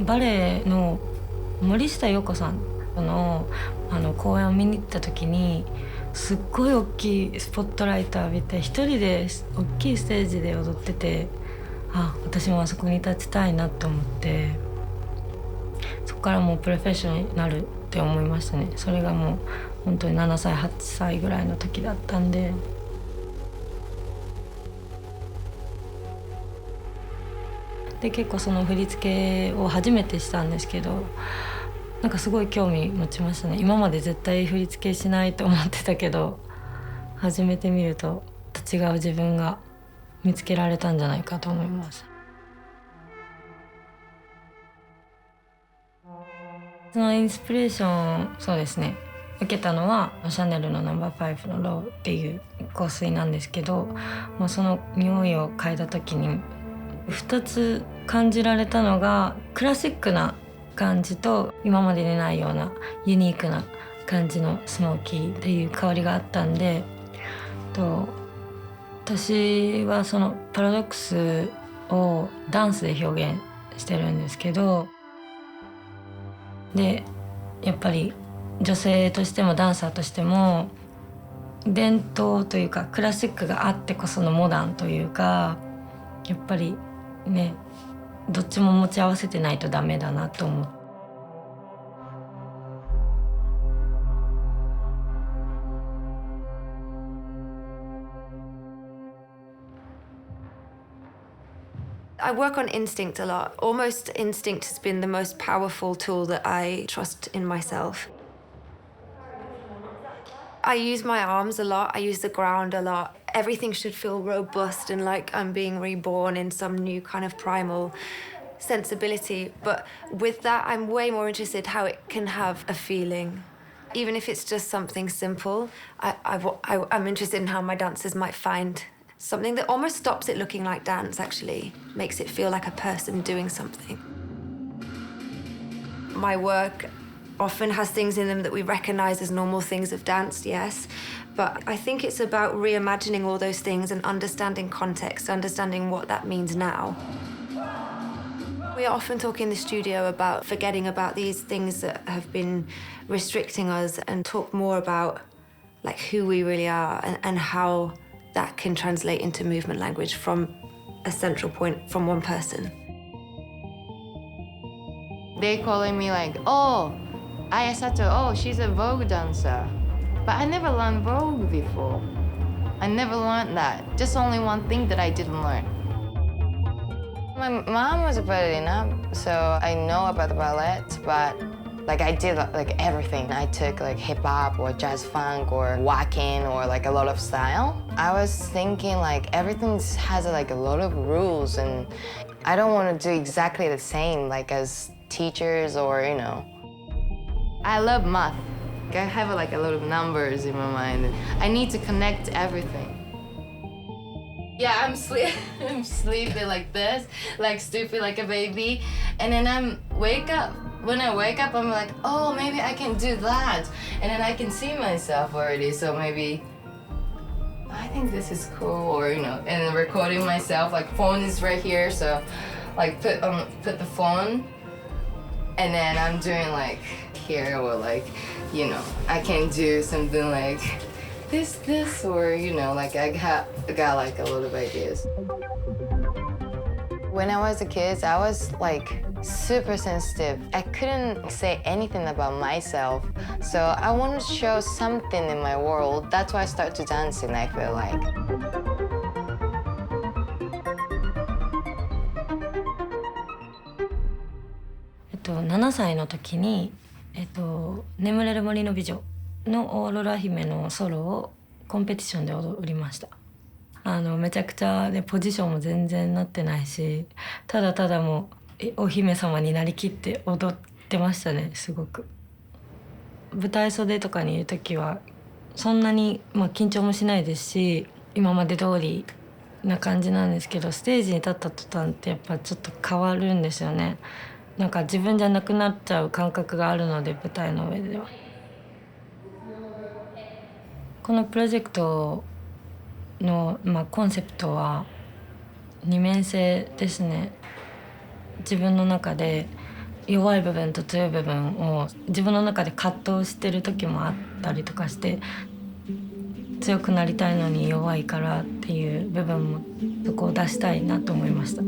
バレエの森下陽子さんの公演を見に行った時にすっごい大きいスポットライト浴びて一人で大きいステージで踊ってて、私もあそこに立ちたいなと思って、そこからもうプロフェッショナルになるって思いましたね。それがもう本当に7歳8歳ぐらいの時だったんで。で結構その振り付けを初めてしたんですけど、なんかすごい興味持ちましたね。今まで絶対振り付けしないと思ってたけど、初めて見ると違う自分が見つけられたんじゃないかと思います。そのインスピレーション、そうですね、受けたのはシャネルのナンバー5のローっていう香水なんですけど、その匂いを嗅いだ時に2つ感じられたのが、クラシックな感じと今までにないようなユニークな感じのスモーキーっていう香りがあったんで、私はそのパラドックスをダンスで表現してるんですけど、でやっぱり女性としてもダンサーとしても伝統というかクラシックがあってこそのモダンというか、やっぱりね、どっちも持ち合わせてないとダメだなと思って。I work on instinct a lot. Almost instinct has been the most powerful tool that I trust in myself. I use my arms a lot. I use the ground a lot. Everything should feel robust and like I'm being reborn in some new kind of primal sensibility. But with that, I'm way more interested how it can have a feeling. Even if it's just something simple, I'm interested in how my dancers might find something that almost stops it looking like dance, actually. Makes it feel like a person doing something. My work often has things in them that we recognize as normal things of dance, yes. But I think it's about reimagining all those things and understanding context, understanding what that means now. We often talk in the studio about forgetting about these things that have been restricting us and talk more about like who we really are and how that can translate into movement language from a central point from one person. They calling me like, oh, Aya Sato, oh, she's a Vogue dancer. But I never learned Vogue before. I never learned that. Just only one thing that I didn't learn. My mom was a ballerina, so I know about the ballet, but like I did like everything. I took like hip hop or jazz funk or walking or like a lot of style. I was thinking like everything has like a lot of rules and I don't want to do exactly the same like as teachers or, you know. I love math. I have like a lot of numbers in my mind. And I need to connect everything. Yeah, I'm sleeping like this, like stupid like a baby. And then when I wake up, I'm like, oh, maybe I can do that. And then I can see myself already. So maybe I think this is cool, or, you know, and recording myself, like phone is right here. So like put the phone and then I'm doing like here or like, you know, I can do something like this or, you know, like I got like a lot of ideas. When I was a kid, I was like super sensitive. I couldn't say anything about myself. So I wanted to show something in my world. That's why I started dancing, I feel like. – 7歳の時に、眠れる森の美女のオーロラ姫のソロをコンペティションで踊りました。めちゃくちゃでポジションも全然なってないし、ただただもうお姫様になりきって踊ってましたね。すごく舞台袖とかにいる時はそんなに、緊張もしないですし、今まで通りな感じなんですけど、ステージに立った途端ってやっぱちょっと変わるんですよね。なんか自分じゃなくなっちゃう感覚があるので、舞台の上では。このプロジェクトの、コンセプトは二面性ですね。自分の中で弱い部分と強い部分を自分の中で葛藤してる時もあったりとかして、強くなりたいのに弱いからっていう部分もそこを出したいなと思いました。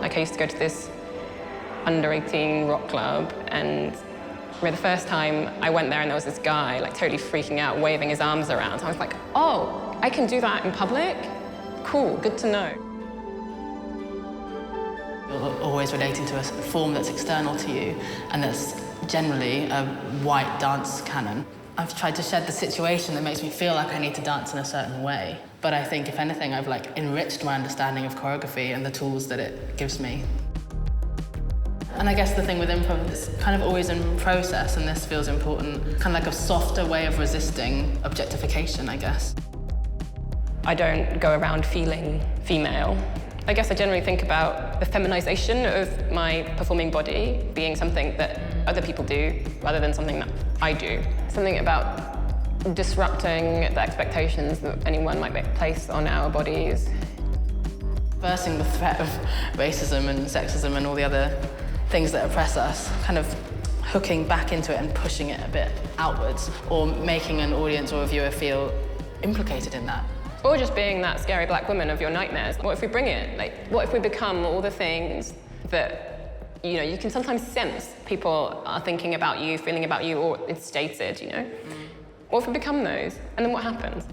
I used to go to this under 18 rock club, and the first time I went there and there was this guy like totally freaking out, waving his arms around. I was like, oh, I can do that in public? Cool, good to know. You're always relating to a form that's external to you, and that's generally a white dance canon. I've tried to shed the situation that makes me feel like I need to dance in a certain way. But I think, if anything, I've enriched my understanding of choreography and the tools that it gives me. And I guess the thing with improv is kind of always in process, and this feels important, kind of like a softer way of resisting objectification, I guess. I don't go around feeling female. I guess I generally think about the feminization of my performing body being something that other people do rather than something that I do. Something about disrupting the expectations that anyone might place on our bodies. Versing the threat of racism and sexism and all the other things that oppress us, kind of hooking back into it and pushing it a bit outwards, or making an audience or a viewer feel implicated in that. Or just being that scary black woman of your nightmares. What if we bring it? What if we become all the things that, you can sometimes sense people are thinking about you, feeling about you, or it's stated, What if we become those? And then what happens?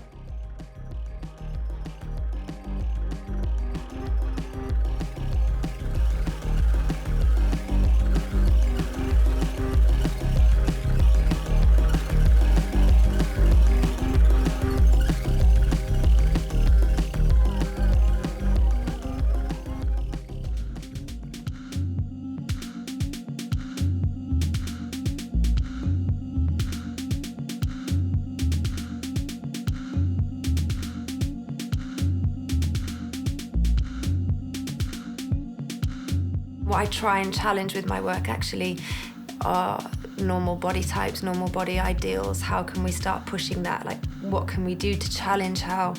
What I try and challenge with my work actually are normal body types, normal body ideals. How can we start pushing that? What can we do to challenge how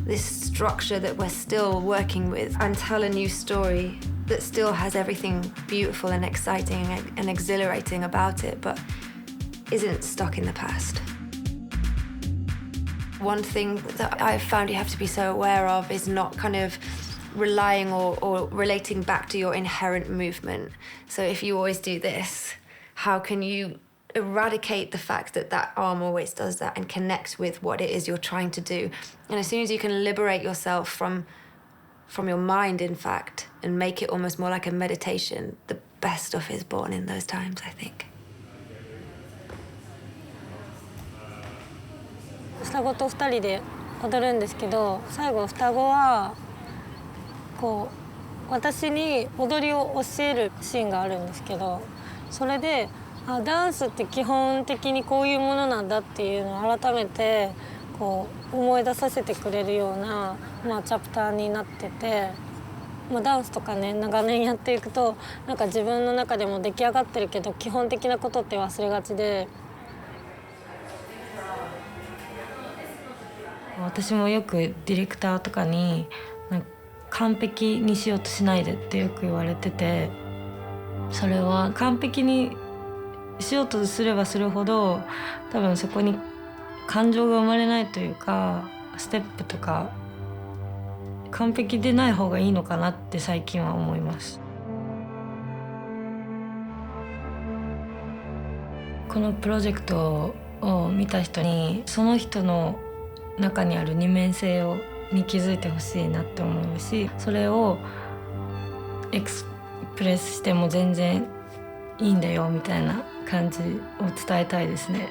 this structure that we're still working with, and tell a new story that still has everything beautiful and exciting and exhilarating about it, but isn't stuck in the past. One thing that I've found you have to be so aware of is not kind of relying or relating back to your inherent movement. So if you always do this, how can you eradicate the fact that that arm always does that and connect with what it is you're trying to do? And as soon as you can liberate yourself from your mind, in fact, and make it almost more like a meditation, the best stuff is born in those times, I think. 双子と2人で踊るんですけど、最後双子は私に踊りを教えるシーンがあるんですけど、それでダンスって基本的にこういうものなんだっていうのを改めて思い出させてくれるような、チャプターになってて、ダンスとかね長年やっていくと自分の中でも出来上がってるけど基本的なことって忘れがちで、私もよくディレクターとかに完璧にしようとしないでってよく言われてて、それは完璧にしようとすればするほど多分そこに感情が生まれないというか、ステップとか完璧でない方がいいのかなって最近は思います。このプロジェクトを見た人にその人の中にある二面性に気づいてほしいなって思うし、それをエクスプレスしても全然いいんだよみたいな感じを伝えたいですね。